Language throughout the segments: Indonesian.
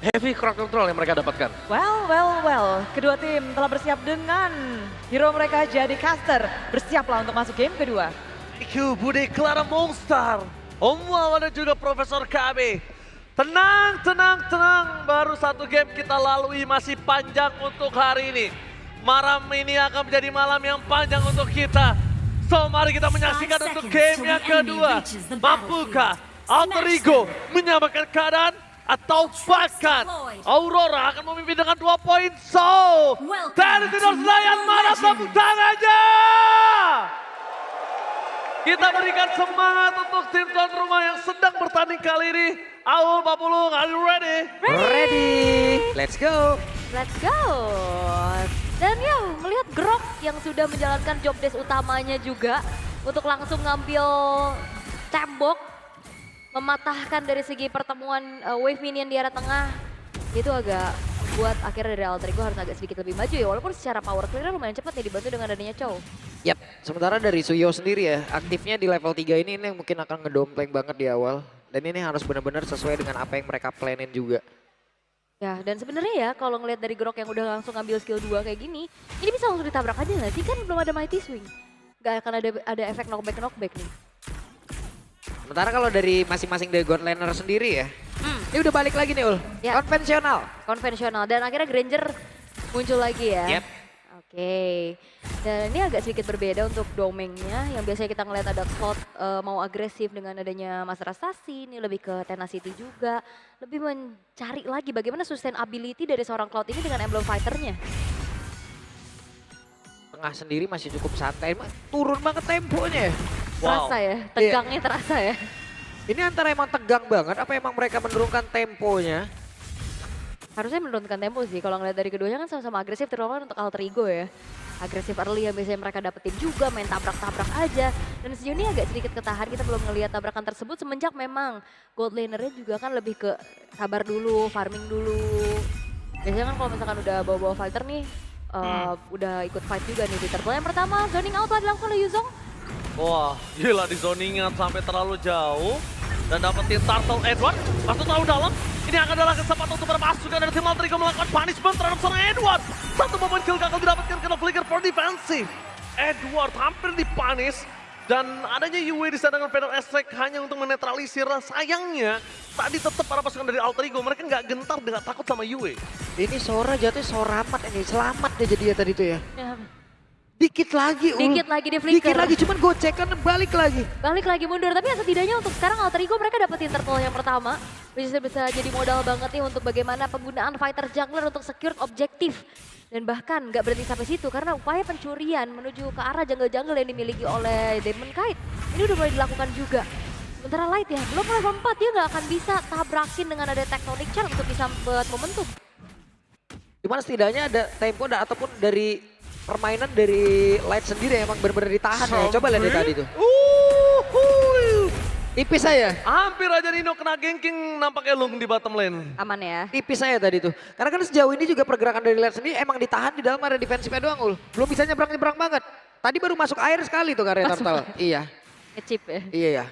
heavy crowd control yang mereka dapatkan. Well. Kedua tim telah bersiap dengan hero mereka jadi caster. Bersiaplah untuk masuk game kedua. IQ Budi Clara Monster. Om Wawan dan juga Profesor KB. Tenang. Baru satu game kita lalui, masih panjang untuk hari ini. Malam ini akan menjadi malam yang panjang untuk kita. So mari kita menyaksikan untuk game yang kedua. Mampukah Alter Ego menyamakan keadaan? Atau bahkan Aurora akan memimpin dengan 2 poin. So, dari Tidor Senayan, mana tepuk tangannya? Kita berikan semangat untuk tim tuan rumah yang sedang bertanding kali ini. Aul, Papulung, are you ready? Ready. Let's go. Let's go. Dan ya melihat Grok yang sudah menjalankan job desk utamanya juga untuk langsung ngambil tembok. Mematahkan dari segi pertemuan wave minion di area tengah. Itu agak buat akhirnya dari Alter Ego harus agak sedikit lebih maju ya. Walaupun secara power clear lumayan cepat nih dibantu dengan adanya Chow. Yap, sementara dari Suyo sendiri ya, aktifnya di level 3 ini yang mungkin akan ngedompleng banget di awal. Dan ini harus benar-benar sesuai dengan apa yang mereka planin juga. Ya dan sebenarnya ya kalau ngelihat dari Grok yang udah langsung ngambil skill 2 kayak gini. Ini bisa langsung ditabrak aja nggak sih? Kan belum ada Mighty Swing. Gak akan ada efek knockback nih. Sementara kalau dari masing-masing dari God Laner sendiri ya, ini udah balik lagi nih Ul, Ya. Konvensional dan akhirnya Granger muncul lagi ya. Yep. Oke, dan ini agak sedikit berbeda untuk domengnya yang biasanya kita ngeliat ada Cloud mau agresif dengan adanya Master Assassin, ini lebih ke Tenacity juga. Lebih mencari lagi bagaimana sustainability dari seorang Cloud ini dengan Emblem Fighter-nya. Tengah sendiri masih cukup santai, turun banget temponya ya. Terasa ya, tegangnya terasa ya. Ini antara emang tegang banget, apa emang mereka menurunkan temponya? Harusnya menurunkan tempo sih, kalau ngeliat dari keduanya kan sama-sama agresif, terutama untuk Alter Ego ya. Agresif early yang biasanya mereka dapetin juga, main tabrak-tabrak aja. Dan sejauh ini agak sedikit ketahan, kita belum ngelihat tabrakan tersebut semenjak memang Gold Laner-nya juga kan lebih ke sabar dulu, farming dulu. Biasanya kan kalau misalkan udah bawa-bawa fighter nih, udah ikut fight juga nih di turtle. Yang pertama, zoning out telah dilakukan oleh Yuzong. Wah, gila di zoningan sampai terlalu jauh. Dan dapetin Turtle Edward, masuk terlalu dalam. Ini akan adalah kesempatan untuk berpasukan dari tim Alter Ego melakukan punishment terhadap seorang Edward. Satu momen kill gagal didapatkan karena flicker for defensive. Edward hampir dipunish. Dan adanya Yue di sana dengan Feather Strike hanya untuk menetralisir. Sayangnya, tadi tetap para pasukan dari Alter Ego, mereka nggak gentar, nggak takut sama Yue. Ini Sora jatuhnya Soramat ini, selamat dia jadi ya tadi tuh ya. Ya, Dikit lagi Ul. dikit lagi di flicker. Dikit lagi, cuman gocekan balik lagi. Balik lagi mundur, tapi ya setidaknya untuk sekarang Alter Ego mereka dapetin turtle yang pertama. Bisa jadi modal banget nih untuk bagaimana penggunaan fighter jungler untuk secure objektif. Dan bahkan nggak berhenti sampai situ karena upaya pencurian menuju ke arah jungle-jungle yang dimiliki oleh Demon Kite. Ini udah mulai dilakukan juga. Sementara Light ya, belum level 4 dia nggak akan bisa tabrakin dengan ada Tectonic Charm untuk bisa buat momentum. Cuman setidaknya ada tempo ataupun dari permainan dari Light sendiri emang benar-benar ditahan ya. Coba lihat dari tadi tuh. Tipis aja. Hampir aja Nino kena ganking, nampaknya Lung di bottom lane. Aman ya. Tipis aja tadi tuh. Karena kan sejauh ini juga pergerakan dari Light sendiri emang ditahan di dalam area defensifnya doang Ul. Belum bisa nyebrang-nyebrang banget. Tadi baru masuk air sekali tuh karya Turtle. Iya. Ngechip ya. Iya ya.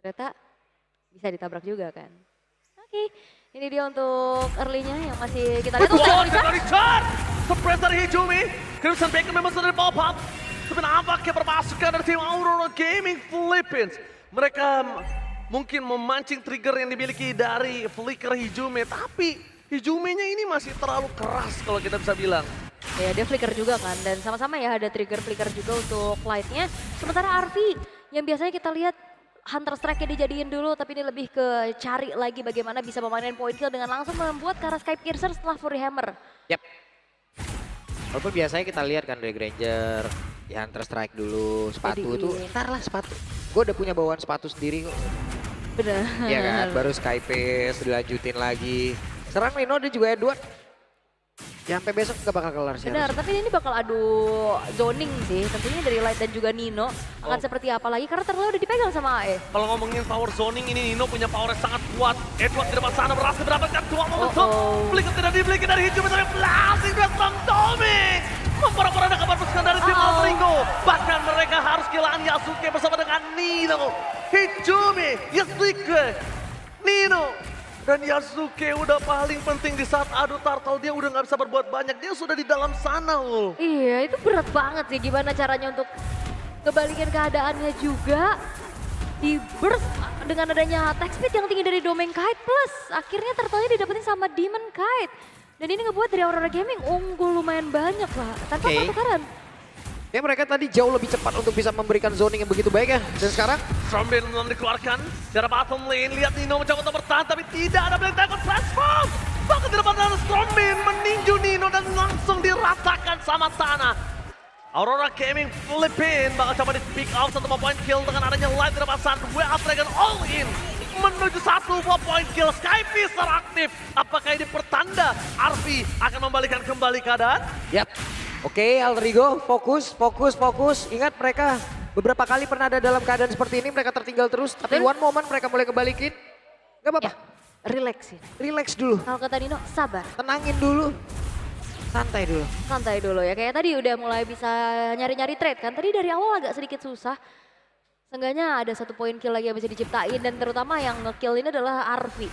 Ternyata bisa ditabrak juga kan. Oke, ini dia untuk early-nya yang masih kita lihat. Wah, dari Richard! Surprise dari Hijumi. Crimson Bacon memang sudah pop up. Tapi nampaknya berpasukan dari tim Aurora Gaming Philippines. Mereka mungkin memancing trigger yang dimiliki dari flicker Hijumi. Tapi Hijuminya ini masih terlalu keras kalau kita bisa bilang. Ya dia flicker juga kan dan sama-sama ya ada trigger flicker juga untuk Light-nya. Sementara Arvi yang biasanya kita lihat Hunter Strike-nya dijadiin dulu tapi ini lebih ke cari lagi bagaimana bisa memainkan point kill dengan langsung membuat ke arah Sky Piercer setelah Fury Hammer. Yap. Walaupun biasanya kita lihat kan dari Granger, ya Hunter Strike dulu, sepatu Jadi, itu ntar lah sepatu. Gue udah punya bawaan sepatu sendiri kok. Bener. Iya kan, baru Skyface dilanjutin lagi. Serang Nino dia juga Edward. Ya sampai besok gak bakal kelar sih. Benar, tapi ini bakal adu zoning sih. Tentunya dari Light dan juga Nino akan seperti apa lagi karena terlalu udah dipegang sama AE. Kalau ngomongin power zoning ini Nino punya power yang sangat kuat. Edward di depan sana berhasil mendapatkan dua momentum. Flicker tidak dibeli dari Hijumi tapi blasting dari Strong Doming. Memporak-porandakan kabar pasukan dari tim Alter Ego. Bahkan mereka harus kehilangan Yasuke bersama dengan Nino. Hijumi, Yasuke, Nino. Dan Yasuke udah paling penting di saat adu turtle dia udah nggak bisa berbuat banyak. Dia sudah di dalam sana Ul. Iya, itu berat banget sih gimana caranya untuk kebalikan keadaannya juga. Di burst dengan adanya attack speed yang tinggi dari Domain Kite plus akhirnya turtle-nya didapetin sama Demon Kite. Dan ini ngebuat dari Aurora Gaming unggul lumayan banyak lah tanpa Oke. pertukaran. Ya mereka tadi jauh lebih cepat untuk bisa memberikan zoning yang begitu baik ya. Dan sekarang Stormbin belum dikeluarkan. Secara bottom lane, lihat Nino mencoba untuk bertahan tapi tidak ada Black Dragon transform. Bahkan di depan sana Stormbin meninju Nino dan langsung diratakan sama tanah. Aurora Gaming Philippine bakal coba di pick off satu point kill dengan adanya light di depan sana. Way of Dragon all in. Menuju satu point kill, Skyfisher aktif. Apakah ini pertanda Arfi akan membalikan kembali keadaan? yap. Oke, Alter Ego, fokus. Ingat mereka beberapa kali pernah ada dalam keadaan seperti ini, mereka tertinggal terus. Tapi one moment mereka mulai kebalikin. Gak apa-apa, Ya, relax sih. relax dulu, Kalau kata Nino, sabar. tenangin dulu, santai dulu. Santai dulu ya, kayak tadi udah mulai bisa nyari-nyari trade kan. Tadi dari awal agak sedikit susah. Seenggaknya ada satu poin kill lagi yang bisa diciptain dan terutama yang nge-kill ini adalah Arfi.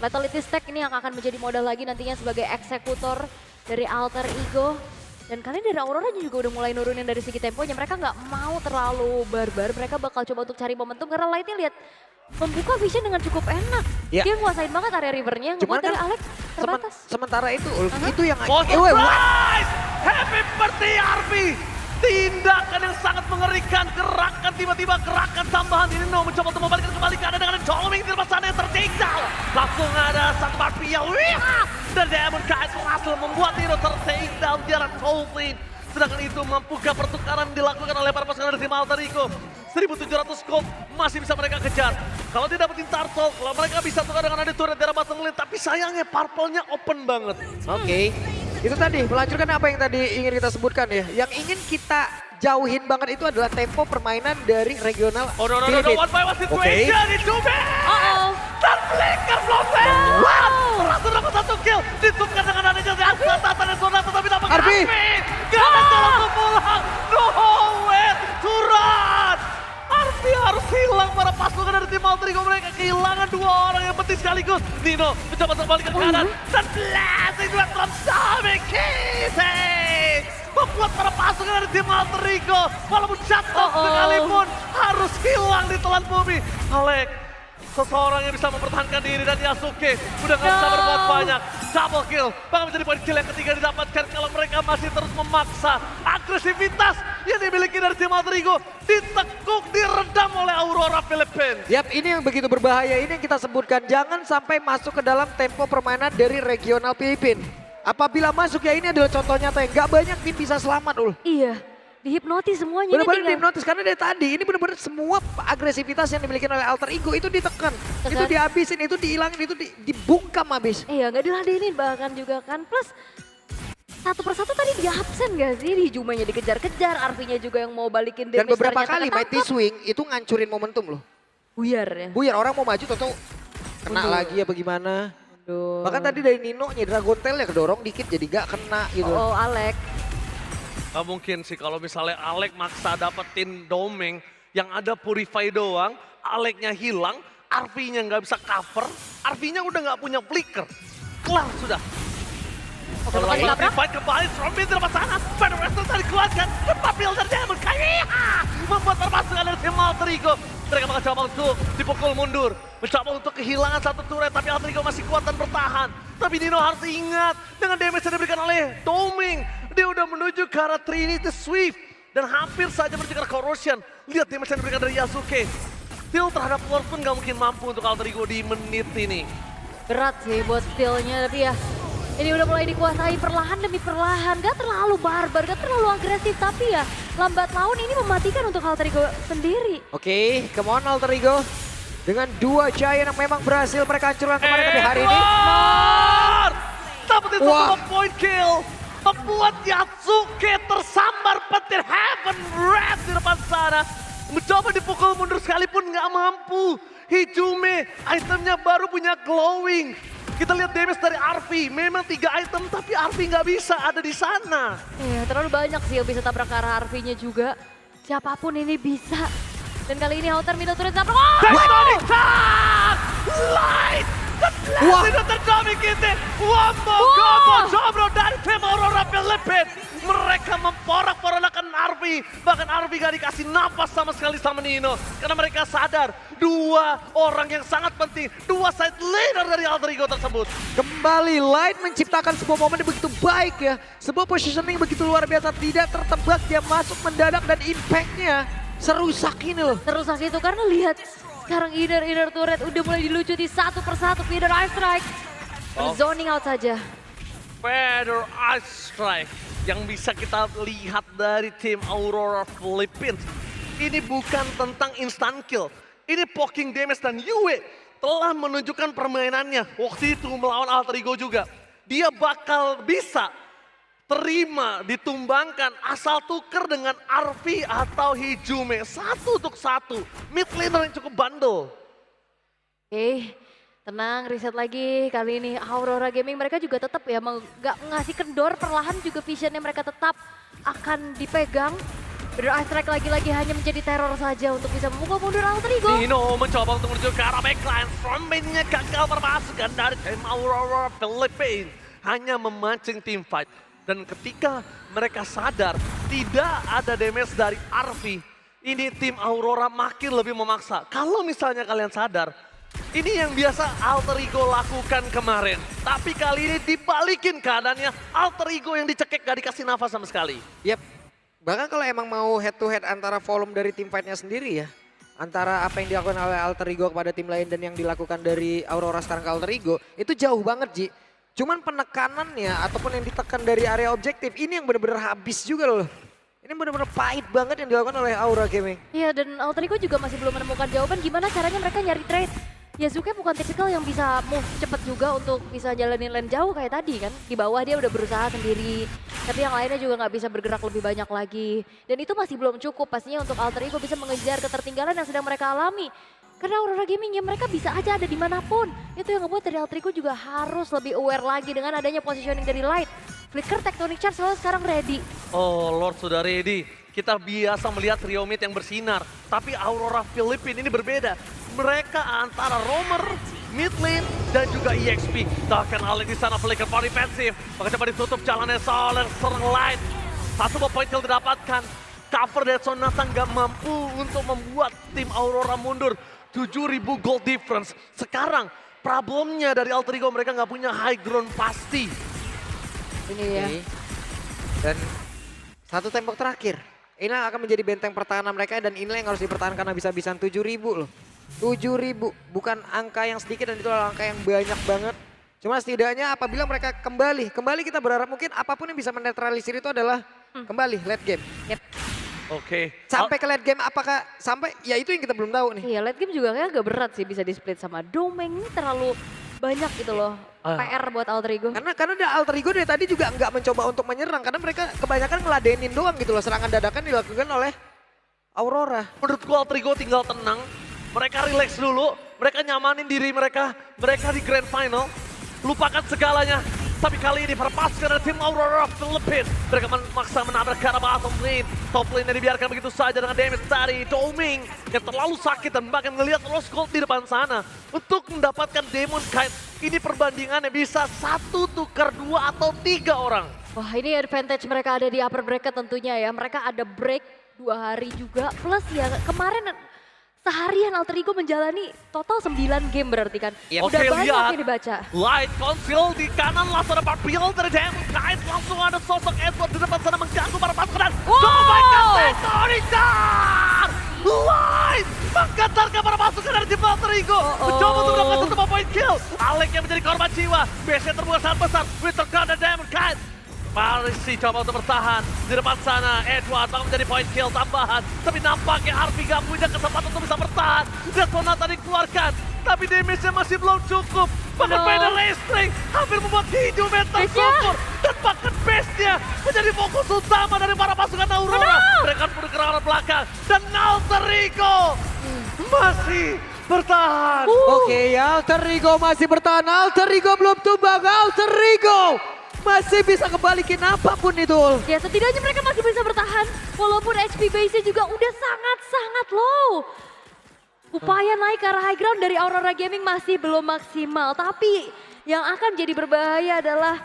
Lethality Stack ini yang akan menjadi modal lagi nantinya sebagai eksekutor dari Alter Ego. Dan kali ini dari Aurora juga udah mulai nurunin dari segi temponya. Mereka nggak mau terlalu barbar, mereka bakal coba untuk cari momentum karena Lightnya lihat membuka vision dengan cukup enak. Ya. Dia nguasain banget area rivernya, Cuman ngebuat dari kan Alex terbatas. sementara itu Ulf, itu yang Oh eh, weh, what? surprise! Happy birthday Arfi! Tindakan yang sangat mengerikan, tiba-tiba gerakan tambahan ini Nino mencoba untuk membalikkan kembali keadaan dengan Jolming di depan sana yang tertinggal. Langsung ada satu Arfi yang dan Demon Kite berhasil membuat Nino tertinggal di arah top lane. Sedangkan itu mampukah pertukaran dilakukan oleh para pasukan dari tim Alter Ego. 1700 gold masih bisa mereka kejar. Kalau tidak dapetin turtle, kalau mereka bisa tukar dengan ada turret di arah bottom lane. Tapi sayangnya purple-nya open banget. Oke, itu tadi melanjutkan apa yang tadi ingin kita sebutkan ya. Yang ingin kita jauhin banget itu adalah tempo permainan dari regional Oh no, Philippines. one by one situation di Juve. Dan Flicker Blossom. Berhasil dapat satu kill. Ditutupkan dengan adanya kata dan zona tetapi dapat Arfi. Gak ada jalan untuk pulang. Nowhere to run. Arfi harus hilang para pasukan dari tim Alter Ego. Mereka kehilangan dua orang yang penting sekaligus. Nino mencoba terbalikan kanan. Dan blessing duet from Sami Kise. Membuat para pasukan dari tim Alter Ego. Walaupun jatuh sekalipun harus hilang di telan bumi. Alek, seseorang yang bisa mempertahankan diri dan Yasuke udah gak bisa berbuat banyak. Double kill, bahkan menjadi poin kill yang ketiga didapatkan kalau mereka masih terus memaksa. Agresivitas yang dimiliki dari tim Alter Ego ditekuk, diredam oleh Aurora Philippines. Yap, ini yang begitu berbahaya, ini yang kita sebutkan. Jangan sampai masuk ke dalam tempo permainan dari regional Filipina. Apabila masuk ya ini adalah contoh nyata yang gak banyak tim bisa selamat Ul. Iya, dihipnotis semuanya. Benar-benar ini dihipnotis karena dari tadi ini benar-benar semua agresivitas yang dimiliki oleh Alter Ego itu ditekan. Itu dihabisin, itu dihilangin, itu dibungkam habis. Iya, nggak diladenin bahkan juga kan. Plus satu persatu tadi dia absen gak sih? Di Jumanya dikejar-kejar, Arfinya juga yang mau balikin Dan damage beberapa ternyata kali Mighty ketangkap. Swing itu ngancurin momentum loh. Buyar ya. Buyar orang mau maju atau kena Mundur. lagi ya bagaimana. Aduh. Bahkan tadi dari Nino nya Dragon Tail ya kedorong dikit jadi gak kena gitu. Oh, Alex. Gak mungkin sih kalau misalnya Alek maksa dapetin Domeng yang ada Purify doang, Aleknya hilang, Arfinya nggak bisa cover, Arfinya udah nggak punya flicker. Kelar sudah. Oke, Kalau bakal ditabrak. Purify kembali, Stormbin di depan sana, Van Wester tadi keluarkan, tempat builder Demon Kite. Membuat permasalahan dari tim Alter Ego. Mereka bakal coba untuk dipukul mundur. Mencoba untuk kehilangan satu turret, tapi Alter Ego masih kuat dan bertahan. Tapi Nino harus ingat, dengan damage yang diberikan oleh Doming, dia udah menuju ke arah Trinity Swift. Dan hampir saja menuju ke arah Corrosion. Lihat damage yang diberikan dari Yasuke. Steal terhadap Lord pun gak mungkin mampu untuk Alter Ego di menit ini. Berat sih buat stealnya, tapi ya ini udah mulai dikuasai perlahan demi perlahan. Gak terlalu barbar, gak terlalu agresif, tapi ya lambat laun ini mematikan untuk Alter Ego sendiri. Oke, come on Alter Ego. Dengan dua Giant yang memang berhasil mereka hancurkan kemarin tapi hari ini. Edward! Dapetin Wah. satu point kill. Membuat Yasuke tersambar petir Heaven Red di depan sana. Mencoba dipukul mundur sekalipun nggak mampu. Hijume itemnya baru punya glowing. Kita lihat damage dari Arfi. Memang 3 item tapi Arfi nggak bisa ada di sana. Iya, terlalu banyak sih yang bisa tabrak ke arah Arfinya juga. Siapapun ini bisa. Dan kali ini Outer Middle Turret tabrak. Oh! Tectonic Tag! Light! Dan Wah. Tidak terjadi kita. One more combo Jobro dari tim Aurora Philippines. Mereka memporak-porandakan Arvi. Bahkan Arvi gak dikasih nafas sama sekali sama Nino. Karena mereka sadar dua orang yang sangat penting. Dua side leader dari Alter Ego tersebut. Kembali Light menciptakan sebuah momen yang begitu baik ya. Sebuah positioning begitu luar biasa. Tidak tertebak, dia masuk mendadak dan impactnya serusak ini loh. Terusak itu karena lihat sekarang inner turret udah mulai dilucuti satu persatu. Feather Ice Strike. Zoning out saja. Feather Ice Strike yang bisa kita lihat dari tim Aurora Philippines. Ini bukan tentang instant kill. Ini poking damage dan Yue telah menunjukkan permainannya waktu itu melawan Alter Ego juga. Dia bakal bisa terima ditumbangkan asal tuker dengan Arvi atau Hijume. Satu untuk satu. Mid laner yang cukup bandel. Oke, tenang, reset lagi. Kali ini Aurora Gaming mereka juga tetap ya nggak ngasih kendor, perlahan juga visionnya mereka tetap akan dipegang. Feather Ice Strike lagi-lagi hanya menjadi teror saja untuk bisa memukul mundur Alter Ego. Nino mencoba untuk menuju ke arah backline. Frontman-nya gagal termasukkan dari tim Aurora Philippines. Hanya memancing team fight. Dan ketika mereka sadar tidak ada damage dari Arvi, ini tim Aurora makin lebih memaksa. Kalau misalnya kalian sadar, ini yang biasa Alter Ego lakukan kemarin. Tapi kali ini dibalikin keadaannya, Alter Ego yang dicekik gak dikasih nafas sama sekali. Yap. Bahkan kalau emang mau head to head antara volume dari tim fightnya sendiri ya. Antara apa yang dilakukan oleh Alter Ego kepada tim lain dan yang dilakukan dari Aurora sekarang ke Alter Ego. Itu jauh banget Ji. Cuman penekanannya ataupun yang ditekan dari area objektif ini yang benar-benar habis juga loh. Ini benar-benar pahit banget yang dilakukan oleh Aurora Gaming. Iya, dan Alter Ego juga masih belum menemukan jawaban gimana caranya mereka nyari trade. Yasuke bukan tipikal yang bisa move cepet juga untuk bisa jalanin lane jauh kayak tadi kan. Di bawah dia udah berusaha sendiri. Tapi yang lainnya juga nggak bisa bergerak lebih banyak lagi. Dan itu masih belum cukup pastinya untuk Alter Ego bisa mengejar ketertinggalan yang sedang mereka alami. Karena Aurora Gaming ya mereka bisa aja ada dimanapun. Itu yang ngebuat dari Alter Ego juga harus lebih aware lagi dengan adanya positioning dari Light. Flicker Tectonic Charge selalu sekarang ready. Oh, Lord sudah ready. Kita biasa melihat trio mid yang bersinar. Tapi Aurora Philippines ini berbeda. Mereka antara roamer, mid lane, dan juga EXP. Bahkan Alec di sana flicker for defensive. Maka coba ditutup jalannya Soler, serang Light. Satu point kill didapatkan. Cover dari Sonata nggak mampu untuk membuat tim Aurora mundur. 7.000 gold difference. Sekarang problemnya dari Alter Ego mereka nggak punya high ground pasti. Ini ya. Dan satu tembok terakhir. Ini akan menjadi benteng pertahanan mereka dan inilah yang harus dipertahankan habis-habisan 7.000 loh. 7.000 bukan angka yang sedikit dan itu adalah angka yang banyak banget. Cuma setidaknya apabila mereka kembali kita berharap mungkin apapun yang bisa menetralisir itu adalah kembali late game. Yep. Oke. Sampai ke late game apakah sampai ya itu yang kita belum tahu nih. Iya, late game juga kayak agak berat sih bisa di split sama Domeng. Ini terlalu banyak gitu loh. PR buat Alter Ego. Karena Alter Ego dari tadi juga nggak mencoba untuk menyerang karena mereka kebanyakan ngeladenin doang gitu loh. Serangan dadakan dilakukan oleh Aurora. Menurutku Alter Ego tinggal tenang. Mereka relax dulu, mereka nyamanin diri mereka di grand final. Lupakan segalanya. Tapi kali ini terpaskan dari tim Aurora Philippines. Mereka memaksa menabrak ke arah bottom lane. Top lane-nya dibiarkan begitu saja dengan damage dari Doming. Yang terlalu sakit dan bahkan ngelihat Rose Gold di depan sana. Untuk mendapatkan Demon Kite. Ini perbandingannya bisa 1 tukar 2 atau 3 orang. Wah, ini advantage mereka ada di upper bracket tentunya ya. Mereka ada break 2 hari juga. Plus ya kemarin seharian Alter Ego menjalani total 9 game berarti kan. Yep. Udah Oke, banyak lihat. yang dibaca. Light Conceal di kanan langsung ada build dari Demon Knight. Langsung ada sosok Edward di depan sana mengganggu para pasukan. Coba Tectonicar! Light menggantarkan para pasukan dari tim Alter Ego. Mencoba untuk mendapatkan satu point kill. Alec yang menjadi korban jiwa. Base-nya terbuka sangat besar. Winter Crown dan Demon Knight. Parisi coba untuk bertahan di depan sana. Edward bakal menjadi point kill tambahan. Tapi nampaknya Arvi gak punya kesempatan untuk bisa bertahan. Dan Sonata dikeluarkan. Tapi damage-nya masih belum cukup. Bahkan pedal listring hampir membuat hidup mental sokor. Dan bahkan base-nya menjadi fokus utama dari para pasukan Aurora. Mereka pun ke arah belakang. Dan Alter Ego masih bertahan. Oke, Alter Ego masih bertahan. Alter Ego belum tumbang. Alter Ego masih bisa kebalikin apapun itu. Ya setidaknya mereka masih bisa bertahan. Walaupun HP base-nya juga udah sangat-sangat low. Upaya naik ke arah high ground dari Aurora Gaming masih belum maksimal. Tapi yang akan jadi berbahaya adalah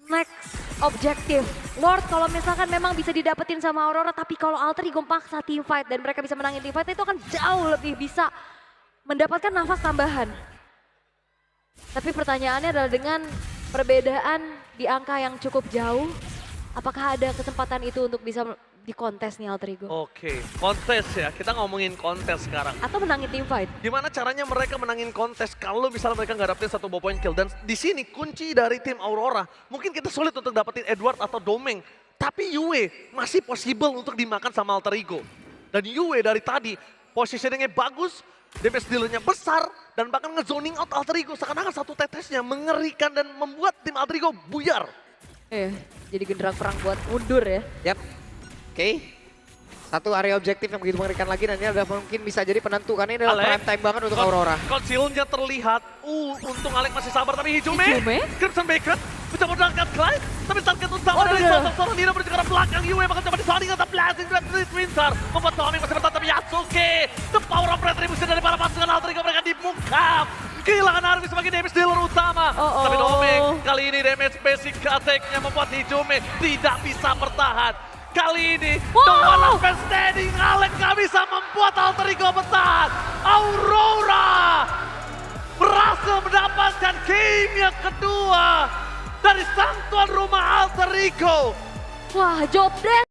next objective. Lord kalau misalkan memang bisa didapetin sama Aurora, tapi kalau Alter Ego paksa team fight dan mereka bisa menangin team fight, itu akan jauh lebih bisa mendapatkan nafas tambahan. Tapi pertanyaannya adalah dengan perbedaan di angka yang cukup jauh, apakah ada kesempatan itu untuk bisa di kontes nih Alter Ego? Oke, kontes ya. Kita ngomongin kontes sekarang. Atau menangin team fight? Gimana caranya mereka menangin kontes kalau misalnya mereka nggak dapetin 1 ball point kill. Dan di sini kunci dari tim Aurora. Mungkin kita sulit untuk dapetin Edward atau Domeng. Tapi Yue masih possible untuk dimakan sama Alter Ego. Dan Yue dari tadi positioningnya bagus, damage dealernya besar, dan bahkan ngezoning out Alter Ego. Seakan-akan satu tetesnya mengerikan dan membuat tim Alter Ego buyar. Jadi genderang perang buat mundur ya. Yap. Oke. Satu area objektif yang begitu mengerikan lagi dan ini adalah mungkin bisa jadi penentu karena ini adalah prime time banget untuk Aurora. Concealnya terlihat. Untung Alek masih sabar tapi Hijume. Crimson Bacon bisa mendapatkan Clyde. Tapi target utama dari sosok seorang Nina menuju ke arah belakang. Yue bakal coba disaling atau blasting Red Windsor. Membuat Tommy masih bertahan tapi Yatsuki. The power of retribution dari para pasukan Alter Ego mereka dibungkam. Kehilangan Arby sebagai damage dealer utama. Tapi Domeng kali ini damage basic attack-nya membuat Hijume tidak bisa bertahan. Kali ini, the one of best standing, Alek gak bisa membuat Alter Ego bertahan. Aurora berhasil mendapatkan game yang kedua dari sang tuan rumah Alter Ego. Wah, job desk.